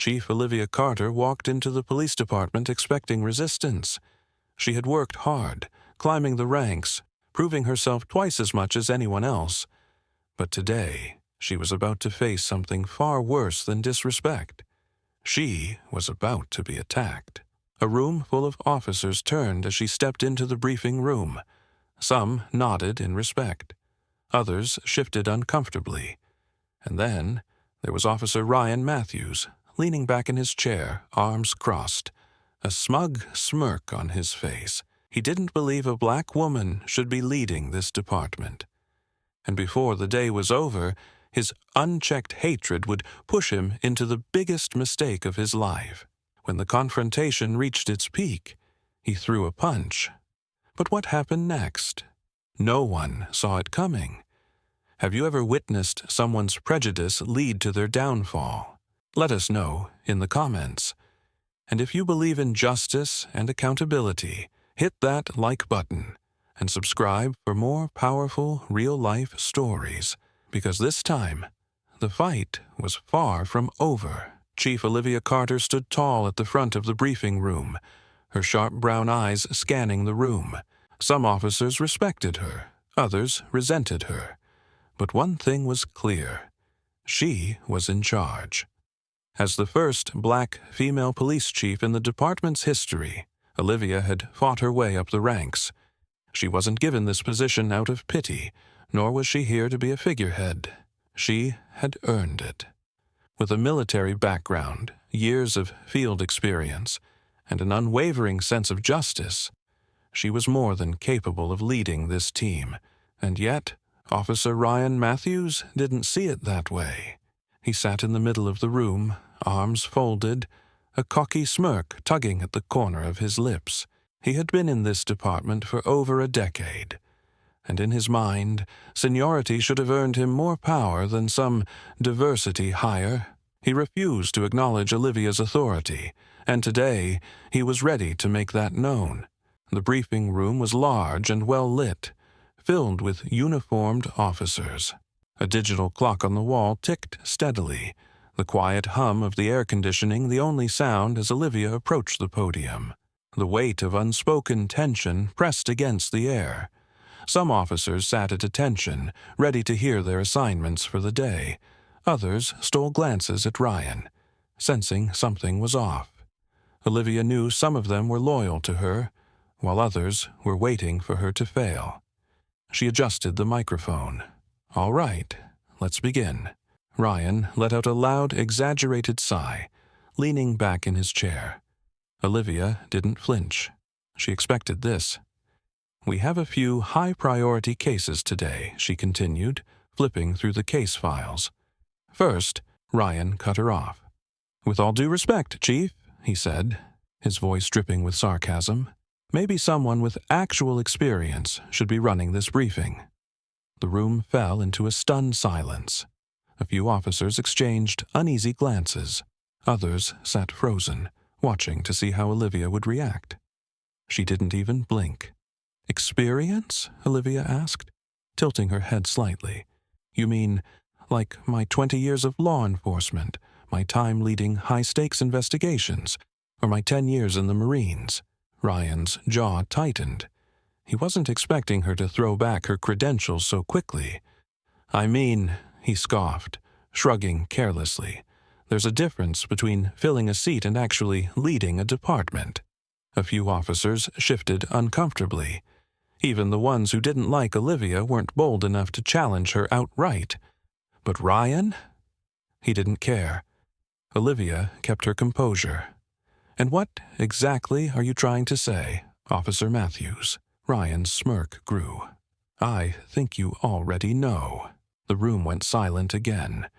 Chief Olivia Carter walked into the police department expecting resistance. She had worked hard, climbing the ranks, proving herself twice as much as anyone else. But today, she was about to face something far worse than disrespect. She was about to be attacked. A room full of officers turned as she stepped into the briefing room. Some nodded in respect. Others shifted uncomfortably. And then there was Officer Ryan Matthews, leaning back in his chair, arms crossed, a smug smirk on his face. He didn't believe a black woman should be leading this department. And before the day was over, his unchecked hatred would push him into the biggest mistake of his life. When the confrontation reached its peak, he threw a punch. But what happened next? No one saw it coming. Have you ever witnessed someone's prejudice lead to their downfall? Let us know in the comments. And if you believe in justice and accountability, hit that like button and subscribe for more powerful real-life stories, because this time, the fight was far from over. Chief Olivia Carter stood tall at the front of the briefing room, her sharp brown eyes scanning the room. Some officers respected her, others resented her. But one thing was clear. She was in charge. As the first black female police chief in the department's history, Olivia had fought her way up the ranks. She wasn't given this position out of pity, nor was she here to be a figurehead. She had earned it. With a military background, years of field experience, and an unwavering sense of justice, she was more than capable of leading this team. And yet, Officer Ryan Matthews didn't see it that way. He sat in the middle of the room, arms folded, a cocky smirk tugging at the corner of his lips. He had been in this department for over a decade, and in his mind, seniority should have earned him more power than some diversity hire. He refused to acknowledge Olivia's authority, and today he was ready to make that known. The briefing room was large and well lit, filled with uniformed officers. A digital clock on the wall ticked steadily, the quiet hum of the air conditioning the only sound as Olivia approached the podium. The weight of unspoken tension pressed against the air. Some officers sat at attention, ready to hear their assignments for the day. Others stole glances at Ryan, sensing something was off. Olivia knew some of them were loyal to her, while others were waiting for her to fail. She adjusted the microphone. "All right, let's begin." Ryan let out a loud, exaggerated sigh, leaning back in his chair. Olivia didn't flinch. She expected this. "We have a few high-priority cases today," she continued, flipping through the case files. First, Ryan cut her off. "With all due respect, Chief," he said, his voice dripping with sarcasm, "maybe someone with actual experience should be running this briefing." The room fell into a stunned silence. A few officers exchanged uneasy glances. Others sat frozen, watching to see how Olivia would react. She didn't even blink. "Experience?" Olivia asked, tilting her head slightly. "You mean, like my 20 years of law enforcement, my time leading high-stakes investigations, or my 10 years in the Marines?" Ryan's jaw tightened. He wasn't expecting her to throw back her credentials so quickly. "I mean," he scoffed, shrugging carelessly, "there's a difference between filling a seat and actually leading a department." A few officers shifted uncomfortably. Even the ones who didn't like Olivia weren't bold enough to challenge her outright. But Ryan? He didn't care. Olivia kept her composure. "And what exactly are you trying to say, Officer Matthews?" Ryan's smirk grew. "I think you already know." The room went silent again.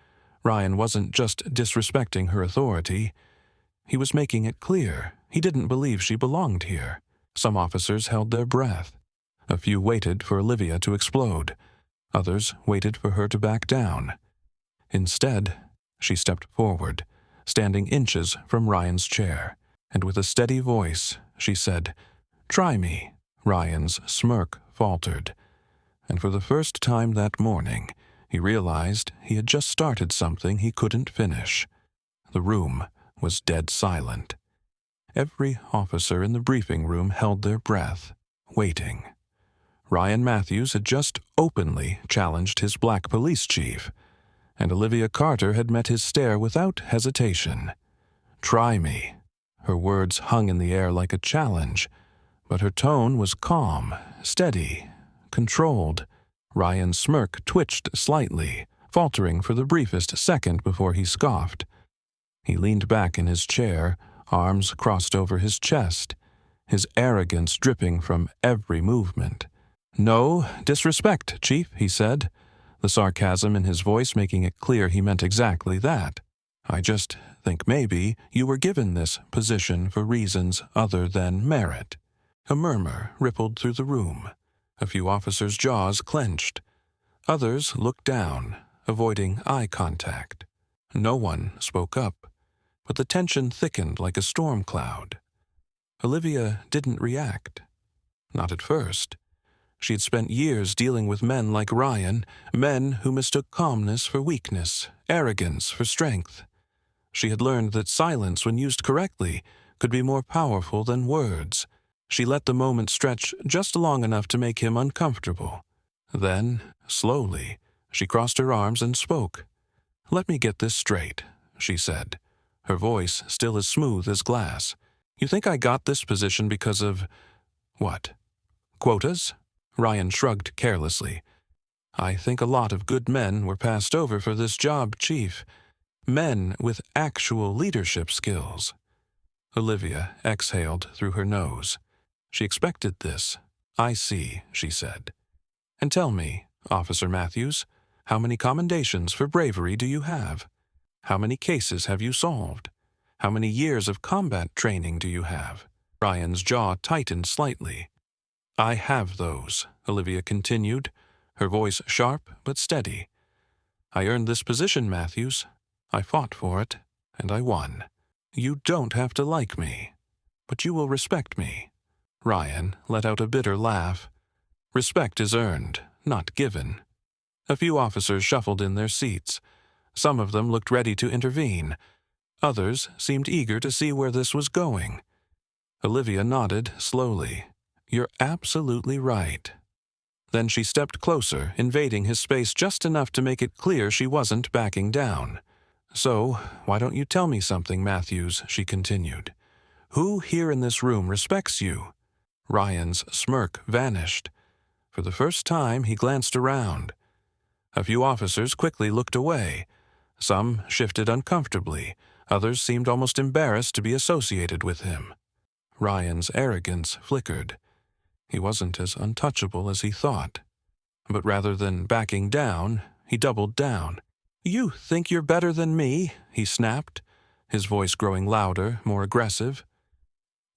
Ryan wasn't just disrespecting her authority. He was making it clear he didn't believe she belonged here. Some officers held their breath. A few waited for Olivia to explode. Others waited for her to back down. Instead, she stepped forward, standing inches from Ryan's chair, and with a steady voice, she said, "Try me." Ryan's smirk faltered, and for the first time that morning, he realized he had just started something he couldn't finish. The room was dead silent. Every officer in the briefing room held their breath, waiting. Ryan Matthews had just openly challenged his black police chief, and Olivia Carter had met his stare without hesitation. "Try me." Her words hung in the air like a challenge, but her tone was calm, steady, controlled. Ryan's smirk twitched slightly, faltering for the briefest second before he scoffed. He leaned back in his chair, arms crossed over his chest, his arrogance dripping from every movement. "No disrespect, Chief," he said, the sarcasm in his voice making it clear he meant exactly that. "I just think maybe you were given this position for reasons other than merit." A murmur rippled through the room. A few officers' jaws clenched. Others looked down, avoiding eye contact. No one spoke up, but the tension thickened like a storm cloud. Olivia didn't react. Not at first. She had spent years dealing with men like Ryan, men who mistook calmness for weakness, arrogance for strength. She had learned that silence, when used correctly, could be more powerful than words. She let the moment stretch just long enough to make him uncomfortable. Then, slowly, she crossed her arms and spoke. "Let me get this straight," she said, her voice still as smooth as glass. "You think I got this position because of... what? Quotas?" Ryan shrugged carelessly. "I think a lot of good men were passed over for this job, Chief. Men with actual leadership skills." Olivia exhaled through her nose. She expected this. "I see," she said. "And tell me, Officer Matthews, how many commendations for bravery do you have? How many cases have you solved? How many years of combat training do you have?" Ryan's jaw tightened slightly. "I have those," Olivia continued, her voice sharp but steady. "I earned this position, Matthews. I fought for it, and I won. You don't have to like me, but you will respect me." Ryan let out a bitter laugh. "Respect is earned, not given." A few officers shuffled in their seats. Some of them looked ready to intervene. Others seemed eager to see where this was going. Olivia nodded slowly. "You're absolutely right." Then she stepped closer, invading his space just enough to make it clear she wasn't backing down. "So, why don't you tell me something, Matthews?" she continued. "Who here in this room respects you?" Ryan's smirk vanished. For the first time, he glanced around. A few officers quickly looked away. Some shifted uncomfortably. Others seemed almost embarrassed to be associated with him. Ryan's arrogance flickered. He wasn't as untouchable as he thought. But rather than backing down, he doubled down. "You think you're better than me?" he snapped, his voice growing louder, more aggressive.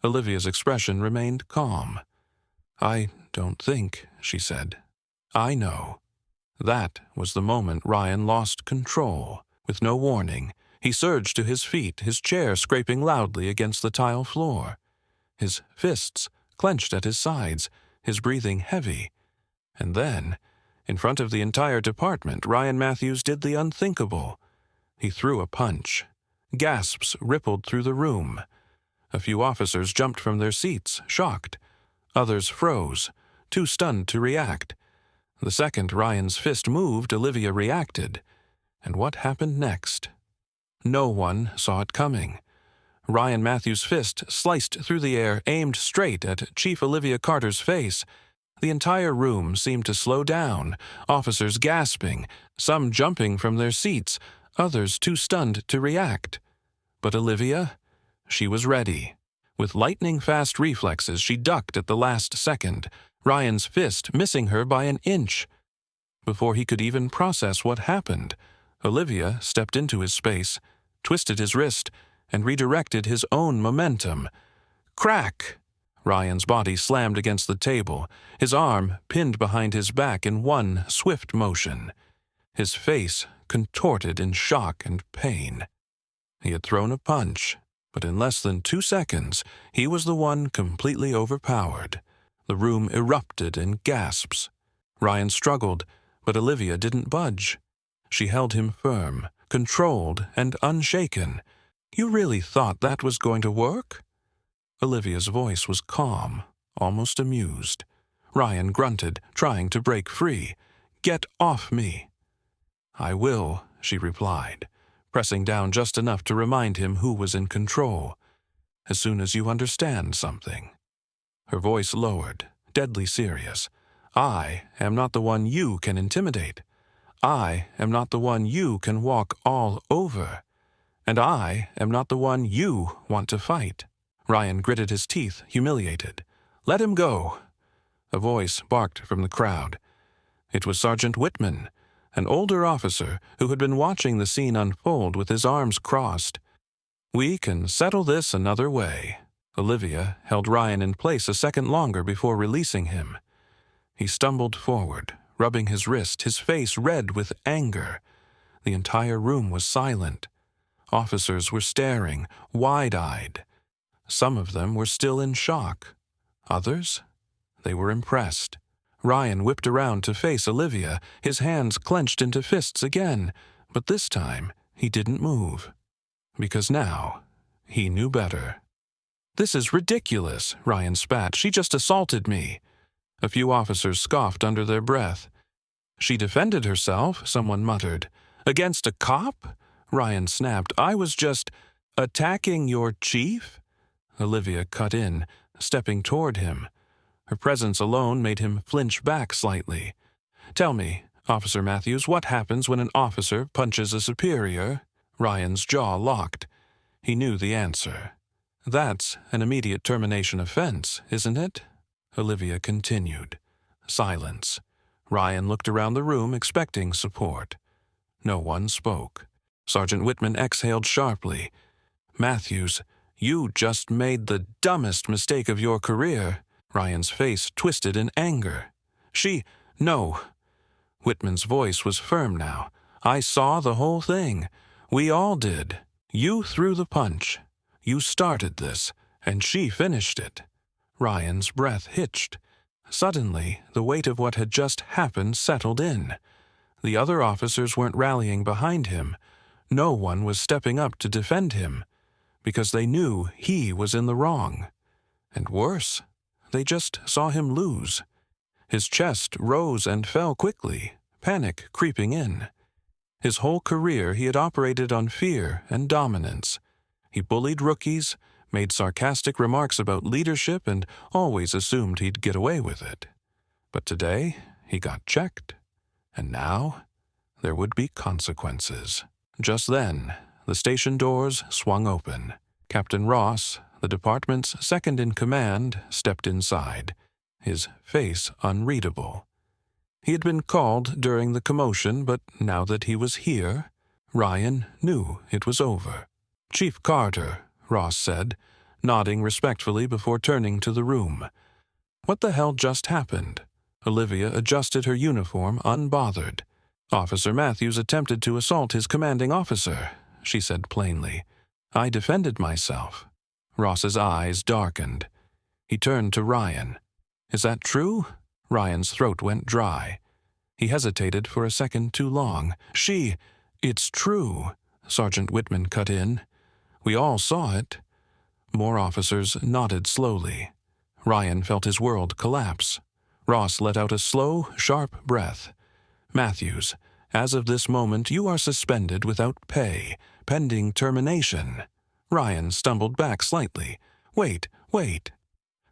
Olivia's expression remained calm. "I don't think," she said. "I know." That was the moment Ryan lost control. With no warning, he surged to his feet, his chair scraping loudly against the tile floor. His fists clenched at his sides, his breathing heavy. And then, in front of the entire department, Ryan Matthews did the unthinkable. He threw a punch. Gasps rippled through the room. A few officers jumped from their seats, shocked. Others froze, too stunned to react. The second Ryan's fist moved, Olivia reacted. And what happened next? No one saw it coming. Ryan Matthews' fist sliced through the air, aimed straight at Chief Olivia Carter's face. The entire room seemed to slow down, officers gasping, some jumping from their seats, others too stunned to react. But Olivia? She was ready. With lightning-fast reflexes, she ducked at the last second, Ryan's fist missing her by an inch. Before he could even process what happened, Olivia stepped into his space, twisted his wrist, and redirected his own momentum. Crack! Ryan's body slammed against the table, his arm pinned behind his back in one swift motion. His face contorted in shock and pain. He had thrown a punch, but in less than 2 seconds, he was the one completely overpowered. The room erupted in gasps. Ryan struggled, but Olivia didn't budge. She held him firm, controlled and unshaken. You really thought that was going to work?" Olivia's voice was calm, almost amused. Ryan grunted, trying to break free. "Get off me." "I will," she replied, pressing down just enough to remind him who was in control. "As soon as you understand something." Her voice lowered, deadly serious. "I am not the one you can intimidate. I am not the one you can walk all over. And I am not the one you want to fight." Ryan gritted his teeth, humiliated. "Let him go." A voice barked from the crowd. It was Sergeant Whitman, an older officer who had been watching the scene unfold with his arms crossed. "We can settle this another way." Olivia held Ryan in place a second longer before releasing him. He stumbled forward, rubbing his wrist, his face red with anger. The entire room was silent. Officers were staring, wide-eyed. Some of them were still in shock. Others? They were impressed. Ryan whipped around to face Olivia, his hands clenched into fists again, but this time he didn't move. Because now he knew better. "This is ridiculous," Ryan spat. "She just assaulted me." A few officers scoffed under their breath. "She defended herself," someone muttered. "Against a cop?" Ryan snapped. "I was just attacking your chief?" Olivia cut in, stepping toward him. Her presence alone made him flinch back slightly. "Tell me, Officer Matthews, what happens when an officer punches a superior?" Ryan's jaw locked. He knew the answer. "That's an immediate termination offense, isn't it?" Olivia continued. Silence. Ryan looked around the room, expecting support. No one spoke. Sergeant Whitman exhaled sharply. "Matthews, you just made the dumbest mistake of your career." Ryan's face twisted in anger. No." Whitman's voice was firm now. "I saw the whole thing. We all did. You threw the punch. You started this, and she finished it." Ryan's breath hitched. Suddenly, the weight of what had just happened settled in. The other officers weren't rallying behind him. No one was stepping up to defend him, because they knew he was in the wrong. And worse, they just saw him lose. His chest rose and fell quickly, panic creeping in. His whole career he had operated on fear and dominance. He bullied rookies, made sarcastic remarks about leadership, and always assumed he'd get away with it. But today, he got checked. And now, there would be consequences. Just then, the station doors swung open. Captain Ross, the department's second-in-command, stepped inside, his face unreadable. He had been called during the commotion, but now that he was here, Ryan knew it was over. "Chief Carter," Ross said, nodding respectfully before turning to the room. "What the hell just happened?" Olivia adjusted her uniform, unbothered. "Officer Matthews attempted to assault his commanding officer," she said plainly. "I defended myself." Ross's eyes darkened. He turned to Ryan. "Is that true?" Ryan's throat went dry. He hesitated for a second too long. "It's true," Sergeant Whitman cut in. "We all saw it." More officers nodded slowly. Ryan felt his world collapse. Ross let out a slow, sharp breath. "Matthews, as of this moment you are suspended without pay, pending termination." Ryan stumbled back slightly. Wait.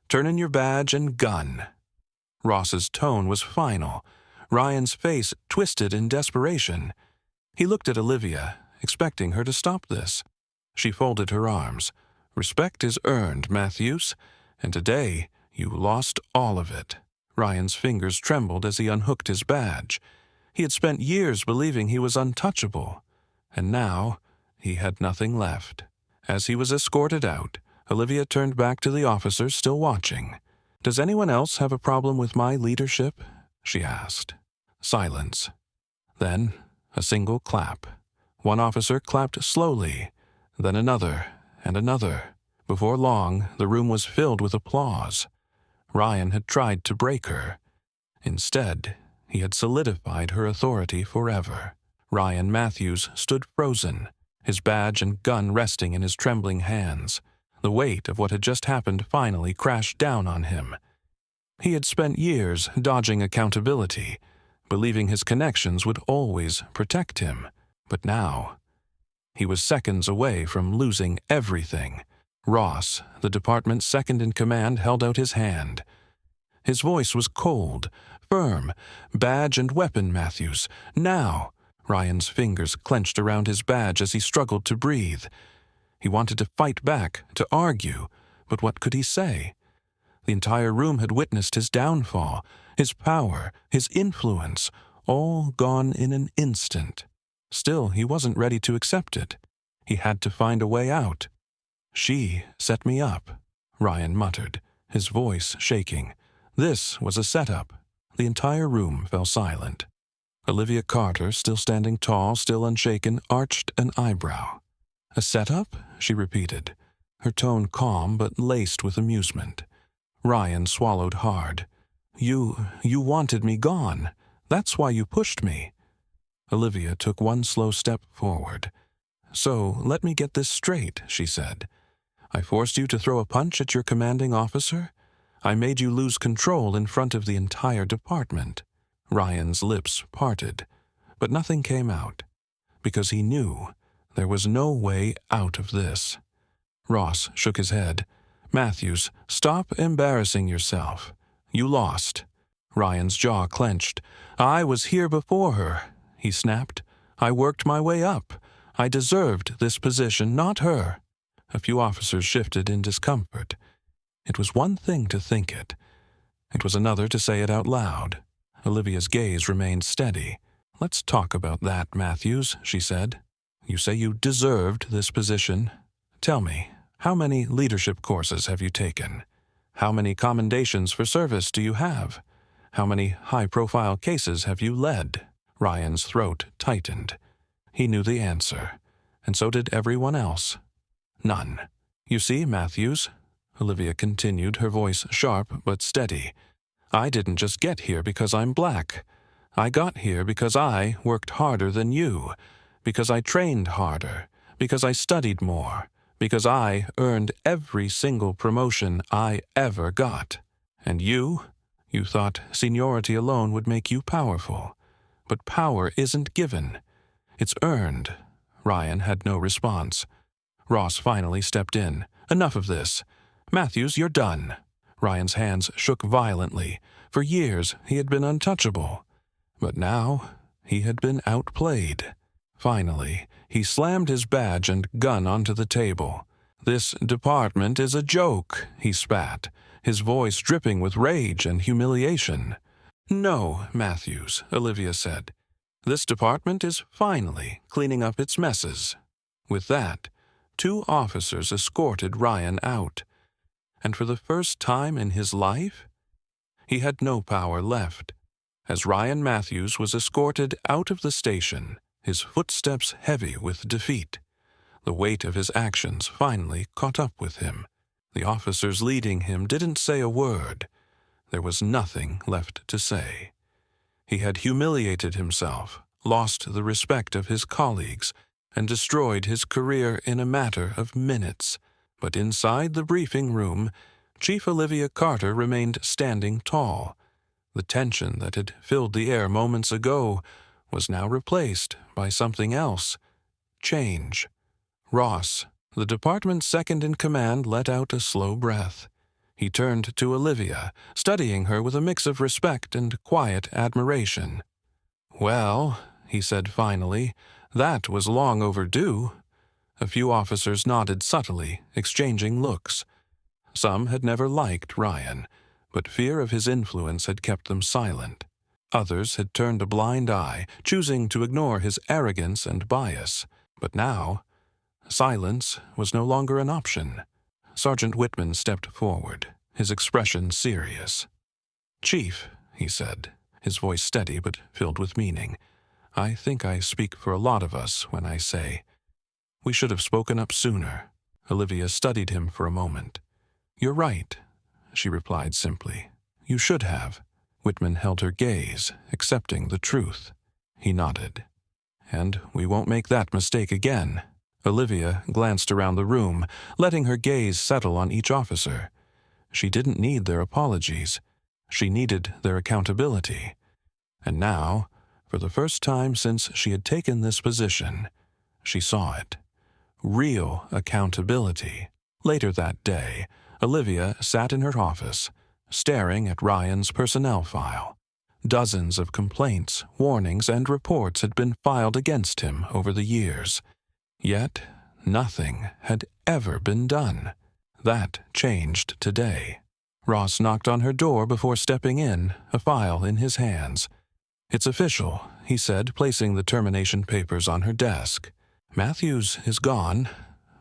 Turn in your badge and gun." Ross's tone was final. Ryan's face twisted in desperation. He looked at Olivia, expecting her to stop this. She folded her arms. "Respect is earned, Matthews, and today you lost all of it." Ryan's fingers trembled as he unhooked his badge. He had spent years believing he was untouchable, and now he had nothing left. As he was escorted out, Olivia turned back to the officers still watching. "Does anyone else have a problem with my leadership?" she asked. Silence. Then a single clap. One officer clapped slowly, then another and another. Before long, the room was filled with applause. Ryan had tried to break her. Instead, he had solidified her authority forever. Ryan Matthews stood frozen, his badge and gun resting in his trembling hands. The weight of what had just happened finally crashed down on him. He had spent years dodging accountability, believing his connections would always protect him. But now, he was seconds away from losing everything. Ross, the department's second-in-command, held out his hand. His voice was cold, firm. "Badge and weapon, Matthews. Now!" Ryan's fingers clenched around his badge as he struggled to breathe. He wanted to fight back, to argue, but what could he say? The entire room had witnessed his downfall, his power, his influence, all gone in an instant. Still, he wasn't ready to accept it. He had to find a way out. "She set me up," Ryan muttered, his voice shaking. This was a setup. The entire room fell silent. Olivia Carter, still standing tall, still unshaken, arched an eyebrow. "A setup?" she repeated, her tone calm but laced with amusement. Ryan swallowed hard. You wanted me gone. That's why you pushed me." Olivia took one slow step forward. "So, let me get this straight," she said. "I forced you to throw a punch at your commanding officer? I made you lose control in front of the entire department." Ryan's lips parted, but nothing came out, because he knew there was no way out of this. Ross shook his head. "Matthews, stop embarrassing yourself. You lost." Ryan's jaw clenched. "I was here before her," he snapped. "I worked my way up. I deserved this position, not her." A few officers shifted in discomfort. It was one thing to think it. It was another to say it out loud. Olivia's gaze remained steady. "Let's talk about that, Matthews," she said. "You say you deserved this position. Tell me, how many leadership courses have you taken? How many commendations for service do you have? How many high-profile cases have you led?" Ryan's throat tightened. He knew the answer, and so did everyone else. "None. You see, Matthews," Olivia continued, her voice sharp but steady, "I didn't just get here because I'm black. I got here because I worked harder than you, because I trained harder, because I studied more, because I earned every single promotion I ever got. And you thought seniority alone would make you powerful. But power isn't given. It's earned." Ryan had no response. Ross finally stepped in. "Enough of this. Matthews, you're done." Ryan's hands shook violently. For years, he had been untouchable. But now, he had been outplayed. Finally, he slammed his badge and gun onto the table. "This department is a joke," he spat, his voice dripping with rage and humiliation. "No, Matthews," Olivia said. "This department is finally cleaning up its messes." With that, 2 officers escorted Ryan out. And for the first time in his life, he had no power left. As Ryan Matthews was escorted out of the station, his footsteps heavy with defeat, the weight of his actions finally caught up with him. The officers leading him didn't say a word. There was nothing left to say. He had humiliated himself, lost the respect of his colleagues, and destroyed his career in a matter of minutes. But inside the briefing room, Chief Olivia Carter remained standing tall. The tension that had filled the air moments ago was now replaced by something else. Change. Ross, the department's second-in-command, let out a slow breath. He turned to Olivia, studying her with a mix of respect and quiet admiration. "Well," he said finally, "that was long overdue." A few officers nodded subtly, exchanging looks. Some had never liked Ryan, but fear of his influence had kept them silent. Others had turned a blind eye, choosing to ignore his arrogance and bias. But now, silence was no longer an option. Sergeant Whitman stepped forward, his expression serious. "Chief," he said, his voice steady but filled with meaning, "I think I speak for a lot of us when I say, we should have spoken up sooner." Olivia studied him for a moment. "You're right," she replied simply. "You should have." Whitman held her gaze, accepting the truth. He nodded. "And we won't make that mistake again." Olivia glanced around the room, letting her gaze settle on each officer. She didn't need their apologies. She needed their accountability. And now, for the first time since she had taken this position, she saw it. Real accountability. Later that day, Olivia sat in her office, staring at Ryan's personnel file. Dozens of complaints, warnings, and reports had been filed against him over the years. Yet, nothing had ever been done. That changed today. Ross knocked on her door before stepping in, a file in his hands. "It's official," he said, placing the termination papers on her desk. "Matthews is gone."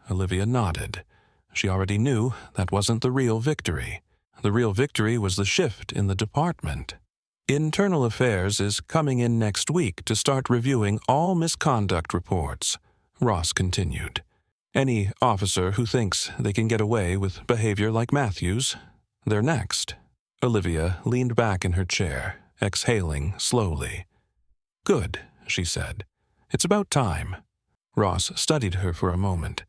Olivia nodded. She already knew that wasn't the real victory. The real victory was the shift in the department. Internal Affairs is coming in next week to start reviewing all misconduct reports, Ross continued. Any officer who thinks they can get away with behavior like Matthews, they're next. Olivia leaned back in her chair, exhaling slowly. "Good," she said. "It's about time." Ross studied her for a moment.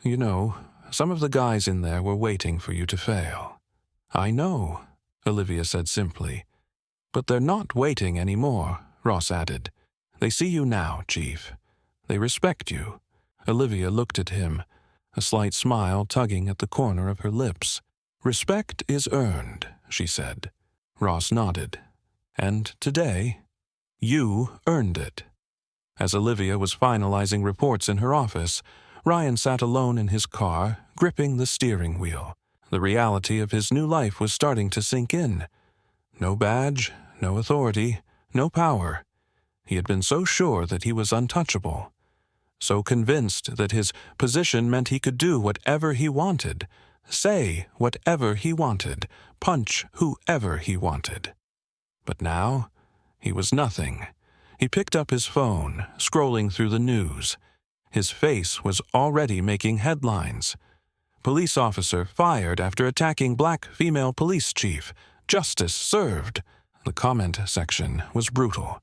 "You know, some of the guys in there were waiting for you to fail." "I know," Olivia said simply. "But they're not waiting anymore," Ross added. "They see you now, Chief. They respect you." Olivia looked at him, a slight smile tugging at the corner of her lips. "Respect is earned," she said. Ross nodded. "And today, you earned it." As Olivia was finalizing reports in her office, Ryan sat alone in his car, gripping the steering wheel. The reality of his new life was starting to sink in. No badge, no authority, no power. He had been so sure that he was untouchable, so convinced that his position meant he could do whatever he wanted, say whatever he wanted, punch whoever he wanted. But now, he was nothing. He picked up his phone, scrolling through the news. His face was already making headlines. Police officer fired after attacking black female police chief. Justice served. The comment section was brutal.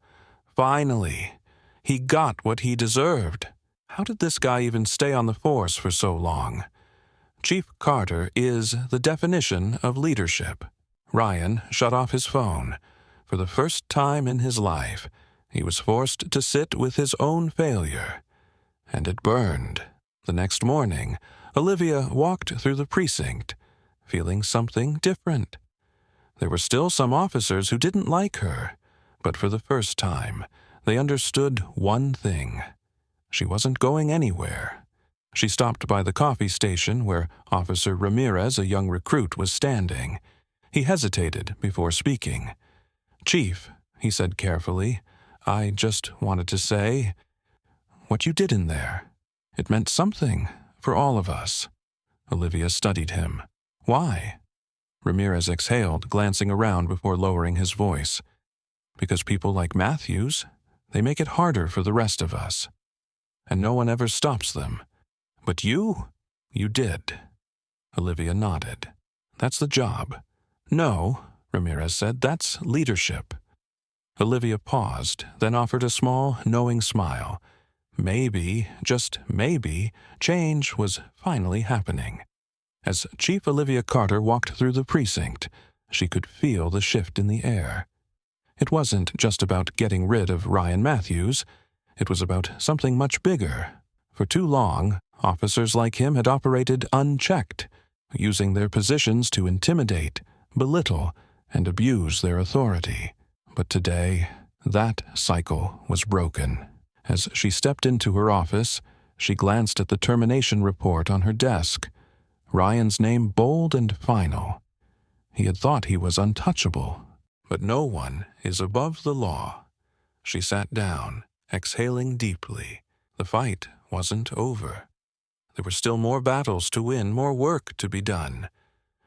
Finally, he got what he deserved. How did this guy even stay on the force for so long? Chief Carter is the definition of leadership. Ryan shut off his phone. For the first time in his life, he was forced to sit with his own failure. And it burned. The next morning, Olivia walked through the precinct, feeling something different. There were still some officers who didn't like her, but for the first time, they understood one thing. She wasn't going anywhere. She stopped by the coffee station where Officer Ramirez, a young recruit, was standing. He hesitated before speaking. "Chief," he said carefully, "I just wanted to say what you did in there. It meant something for all of us." Olivia studied him. "Why?" Ramirez exhaled, glancing around before lowering his voice. "Because people like Matthews, they make it harder for the rest of us. And no one ever stops them. But you did." Olivia nodded. "That's the job." "No," Ramirez said, "that's leadership." Olivia paused, then offered a small, knowing smile. Maybe, just maybe, change was finally happening. As Chief Olivia Carter walked through the precinct, she could feel the shift in the air. It wasn't just about getting rid of Ryan Matthews. It was about something much bigger. For too long, officers like him had operated unchecked, using their positions to intimidate, belittle, and abuse their authority. But today, that cycle was broken. As she stepped into her office, she glanced at the termination report on her desk. Ryan's name bold and final. He had thought he was untouchable, but no one is above the law. She sat down, exhaling deeply. The fight wasn't over. There were still more battles to win, more work to be done.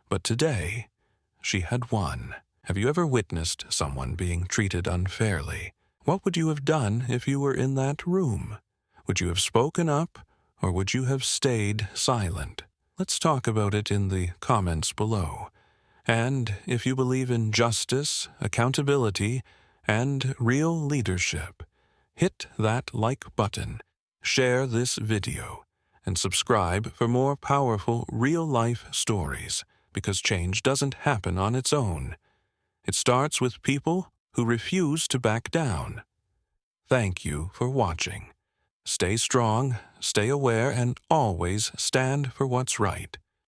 But today, she had won. Have you ever witnessed someone being treated unfairly? What would you have done if you were in that room? Would you have spoken up, or would you have stayed silent? Let's talk about it in the comments below. And if you believe in justice, accountability, and real leadership, hit that like button, share this video, and subscribe for more powerful real-life stories, because change doesn't happen on its own. It starts with people who refuse to back down. Thank you for watching. Stay strong, stay aware, and always stand for what's right.